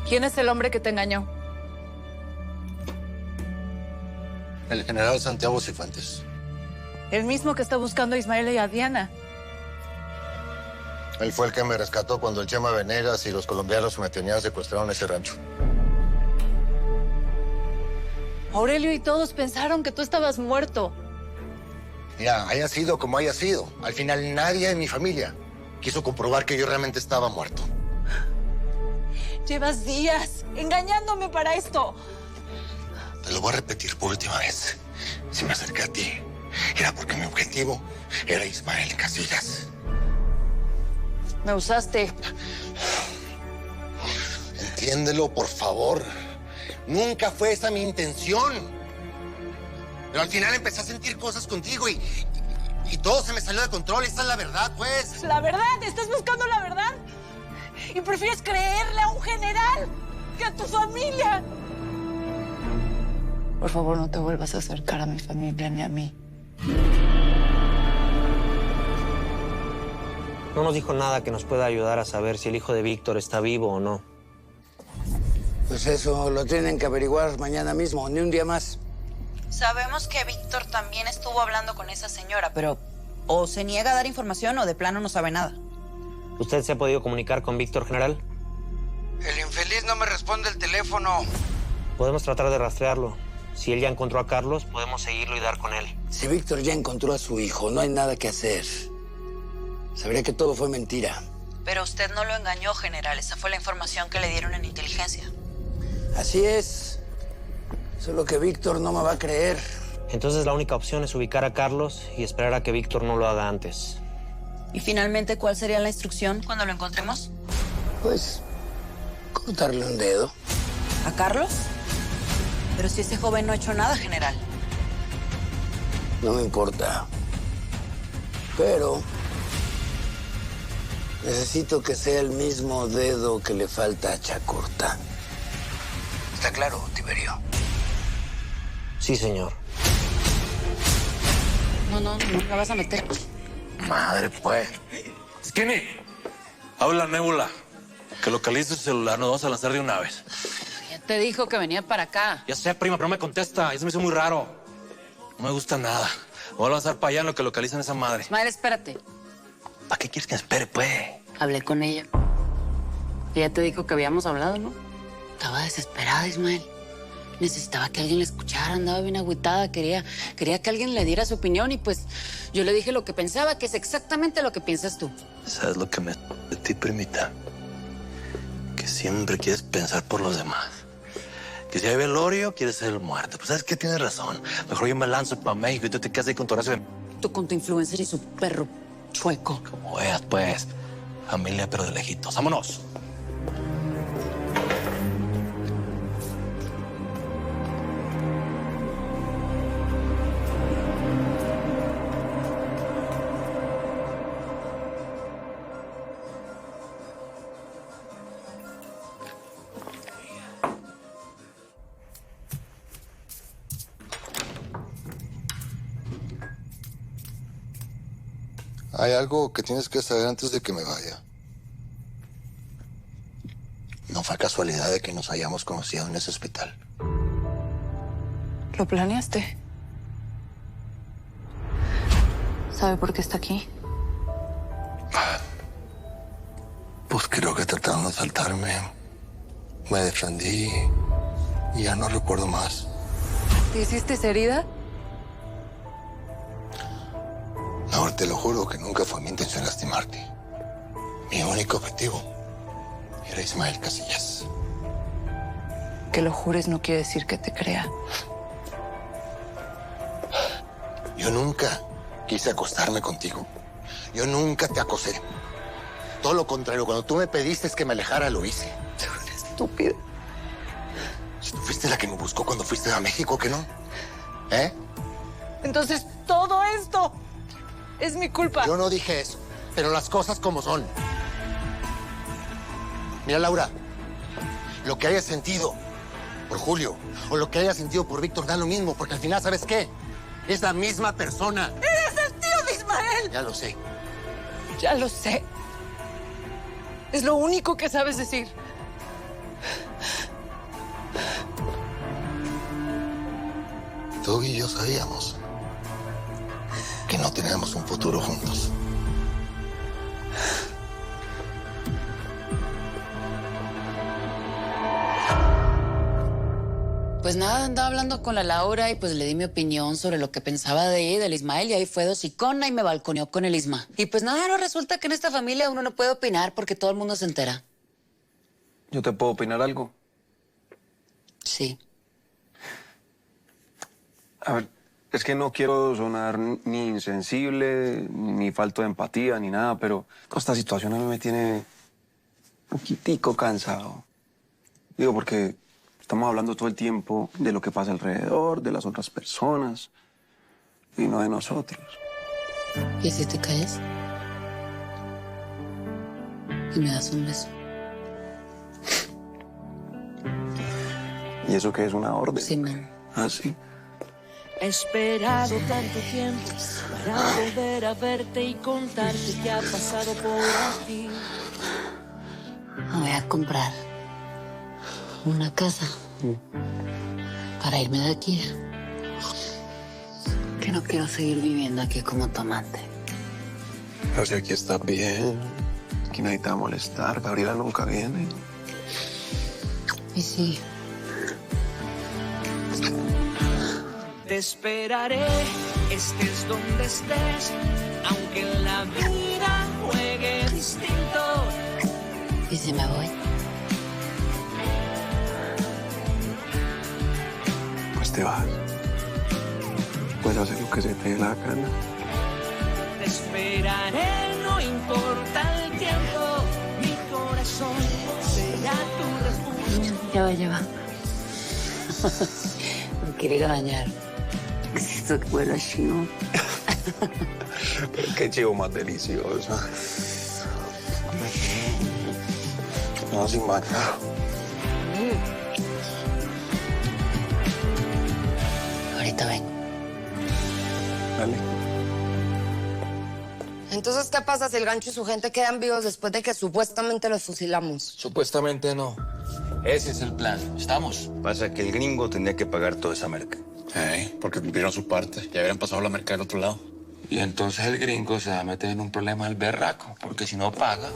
¿Quién es el hombre que te engañó? El general Santiago Cifuentes. El mismo que está buscando a Ismael y a Diana. Él fue el que me rescató cuando el Chema Venegas y los colombianos me tenían secuestrado en ese rancho. Aurelio y todos pensaron que tú estabas muerto. Mira, haya sido como haya sido, al final nadie en mi familia quiso comprobar que yo realmente estaba muerto. Llevas días engañándome para esto. Te lo voy a repetir por última vez. Si me acerqué a ti, era porque mi objetivo era Ismael Casillas. Me usaste. Entiéndelo, por favor. Nunca fue esa mi intención. Pero al final empecé a sentir cosas contigo y todo se me salió de control. Esa es la verdad, pues. ¿La verdad? ¿Estás buscando la verdad? ¿Y prefieres creerle a un general que a tu familia? Por favor, no te vuelvas a acercar a mi familia ni a mí. No nos dijo nada que nos pueda ayudar a saber si el hijo de Víctor está vivo o no. Pues eso lo tienen que averiguar mañana mismo, ni un día más. Sabemos que Víctor también estuvo hablando con esa señora, pero o se niega a dar información o de plano no sabe nada. ¿Usted se ha podido comunicar con Víctor, general? El infeliz no me responde el teléfono. Podemos tratar de rastrearlo. Si él ya encontró a Carlos, podemos seguirlo y dar con él. Si Víctor ya encontró a su hijo, no hay nada que hacer. Sabría que todo fue mentira. Pero usted no lo engañó, general. Esa fue la información que le dieron en inteligencia. Así es. Solo que Víctor no me va a creer. Entonces la única opción es ubicar a Carlos y esperar a que Víctor no lo haga antes. Y finalmente, ¿cuál sería la instrucción cuando lo encontremos? Pues, cortarle un dedo. ¿A Carlos? Pero si ese joven no ha hecho nada, general. No me importa. Pero necesito que sea el mismo dedo que le falta a Chacorta. ¿Está claro, Tiberio? Sí, señor. No la vas a meter. Madre, pues. Skinny, habla Nebula. Que localice su celular, nos vamos a lanzar de una vez. Ya te dijo que venía para acá. Ya sé, prima, pero no me contesta. Eso me hizo muy raro. No me gusta nada. Voy a lanzar para allá en lo que localicen esa madre. Ismael, espérate. ¿Para qué quieres que me espere, pues? Hablé con ella. Ella te dijo que habíamos hablado, ¿no? Estaba desesperada, Ismael. Necesitaba que alguien la escuchara, andaba bien agüitada, quería que alguien le diera su opinión y pues yo le dije lo que pensaba, que es exactamente lo que piensas tú. ¿Sabes lo que me de ti, primita? Que siempre quieres pensar por los demás. Que si hay velorio, quieres ser el muerto. Pues, ¿sabes qué? Tienes razón. Mejor yo me lanzo para México y tú te quedas ahí con tu Horacio. Tú con tu influencer y su perro chueco. Como veas, pues. Familia, pero de lejitos. ¡Vámonos! Hay algo que tienes que saber antes de que me vaya. No fue casualidad de que nos hayamos conocido en ese hospital. ¿Lo planeaste? ¿Sabe por qué está aquí? Pues creo que trataron de asaltarme. Me defendí y ya no recuerdo más. ¿Te hiciste esa herida? No, te lo juro que nunca fue mi intención lastimarte. Mi único objetivo era Ismael Casillas. Que lo jures no quiere decir que te crea. Yo nunca quise acostarme contigo. Yo nunca te acosé. Todo lo contrario, cuando tú me pediste que me alejara, lo hice. Estúpido. Si tú fuiste la que me buscó cuando fuiste a México, ¿qué no? ¿Eh? Entonces, todo esto es mi culpa. Yo no dije eso, pero las cosas como son. Mira, Laura, lo que hayas sentido por Julio o lo que hayas sentido por Víctor da lo mismo, porque al final, ¿sabes qué? Es la misma persona. ¡Eres el tío de Ismael! Ya lo sé. Ya lo sé. Es lo único que sabes decir. tú y yo sabíamos que no teníamos un futuro juntos. Pues nada, andaba hablando con la Laura y pues le di mi opinión sobre lo que pensaba de ella, del Ismael, y ahí fue dosicona y me balconeó con el Isma. Y pues nada, no resulta que en esta familia uno no puede opinar porque todo el mundo se entera. ¿Yo te puedo opinar algo? Sí. A ver, es que no quiero sonar ni insensible, ni falto de empatía, ni nada, pero toda esta situación a mí me tiene un poquitico cansado. Digo, porque estamos hablando todo el tiempo de lo que pasa alrededor, de las otras personas, y no de nosotros. ¿Y si te caes? Y me das un beso. ¿Y eso qué es, una orden? Sí, man. Ah, sí. He esperado tanto tiempo para volver a verte y contarte qué ha pasado por aquí. Me voy a comprar una casa para irme de aquí. Que no quiero seguir viviendo aquí como tu amante. Pero si aquí está bien, aquí nadie te va a molestar, Gabriela nunca viene. Y sí. Te esperaré, estés donde estés, aunque la vida juegue distinto. ¿Y si me voy? Pues te vas. Puedes hacer lo que se te dé la gana. Te esperaré, no importa el tiempo, mi corazón será tu refugio. Ya va. Me quiere ir a bañar. Eso huele chivo. Pero qué chivo más delicioso. No, sin bañar. Ahorita vengo. Dale. Entonces, ¿qué pasa si el gancho y su gente quedan vivos después de que supuestamente los fusilamos? Supuestamente no. Ese es el plan. ¿Estamos? Pasa que el gringo tendría que pagar toda esa merca. Porque cumplieron su parte. Ya habían pasado la merca del otro lado. Y entonces el gringo se va a meter en un problema del berraco, porque si no paga,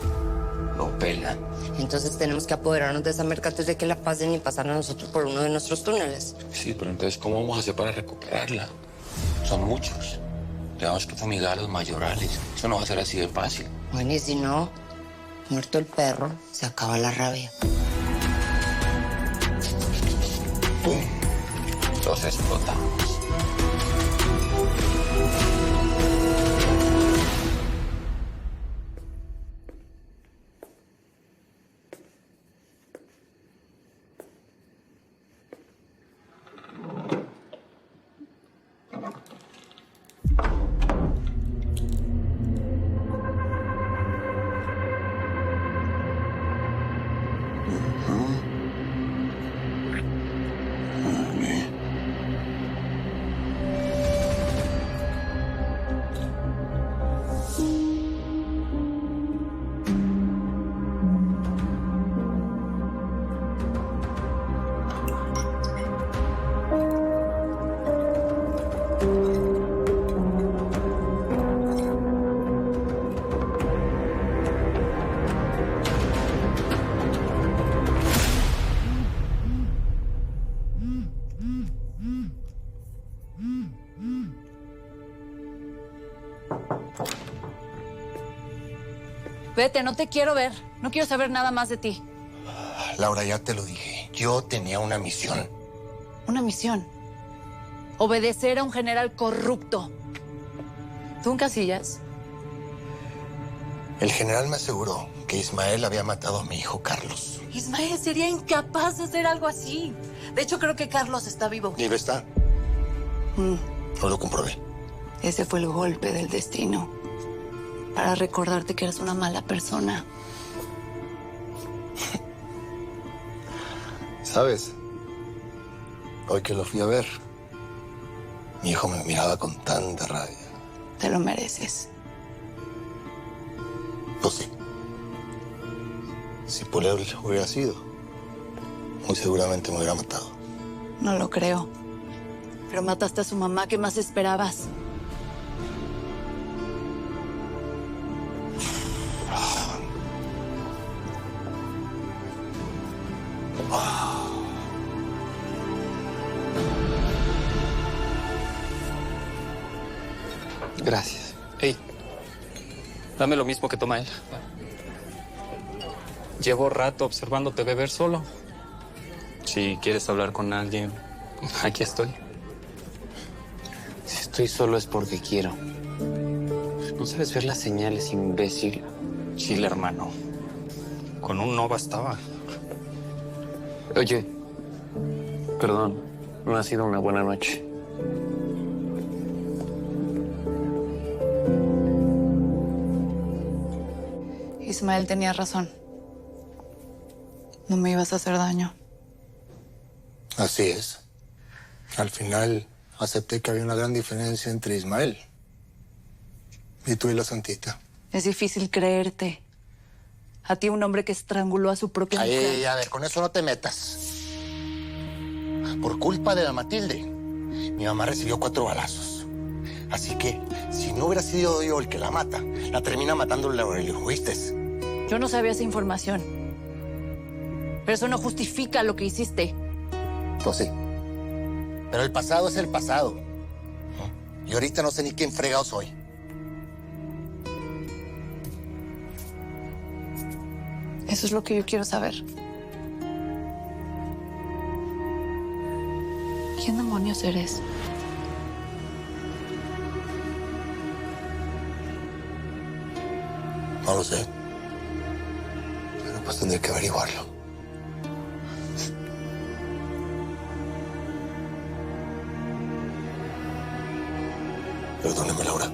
lo pelan. Entonces tenemos que apoderarnos de esa merca antes de que la pasen y pasar a nosotros por uno de nuestros túneles. Sí, pero entonces, ¿cómo vamos a hacer para recuperarla? Son muchos. Tenemos que fumigar a los mayorales. Eso no va a ser así de fácil. Bueno, y si no, muerto el perro, se acaba la rabia. ¡Pum! Los explotamos. Vete, no te quiero ver. No quiero saber nada más de ti. Laura, ya te lo dije. Yo tenía una misión. Una misión. Obedecer a un general corrupto. ¿Tú en Casillas? El general me aseguró que Ismael había matado a mi hijo Carlos. Ismael sería incapaz de hacer algo así. De hecho, creo que Carlos está vivo. ¿Y lo está? No lo comprobé. Ese fue el golpe del destino. Para recordarte que eres una mala persona. ¿Sabes? Hoy que lo fui a ver, mi hijo me miraba con tanta rabia. Te lo mereces. Pues sí. Si por él hubiera sido, muy seguramente me hubiera matado. No lo creo. Pero mataste a su mamá, ¿qué más esperabas? Gracias. Hey, dame lo mismo que toma él. Llevo rato observándote beber solo. Si quieres hablar con alguien, aquí estoy. Si estoy solo es porque quiero. No sabes ver las señales, imbécil. Chile, hermano. Con un no bastaba. Oye, perdón, no ha sido una buena noche. Ismael tenía razón. No me ibas a hacer daño. Así es. Al final acepté que había una gran diferencia entre Ismael y tú y la Santita. Es difícil creerte. A ti, un hombre que estranguló a su propia mujer. Ay, a ver, con eso no te metas. Por culpa de la Matilde, mi mamá recibió 4 balazos. Así que, si no hubiera sido yo el que la mata, la termina matando el Aurelio, ¿oíste? Yo no sabía esa información. Pero eso no justifica lo que hiciste. Pues sí. Pero el pasado es el pasado, ¿no? Y ahorita no sé ni quién fregado soy. Eso es lo que yo quiero saber. ¿Quién demonios eres? No lo sé. Pero pues tendré que averiguarlo. Perdóneme, Laura.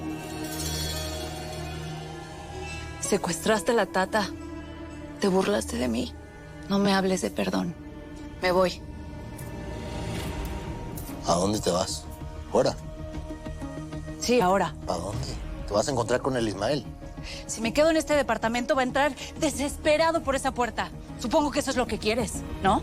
Secuestraste a la Tata. Te burlaste de mí. No me hables de perdón. Me voy. ¿A dónde te vas? ¿Ahora? Sí, ahora. ¿A dónde? Te vas a encontrar con el Ismael. Si me quedo en este departamento, va a entrar desesperado por esa puerta. Supongo que eso es lo que quieres, ¿no?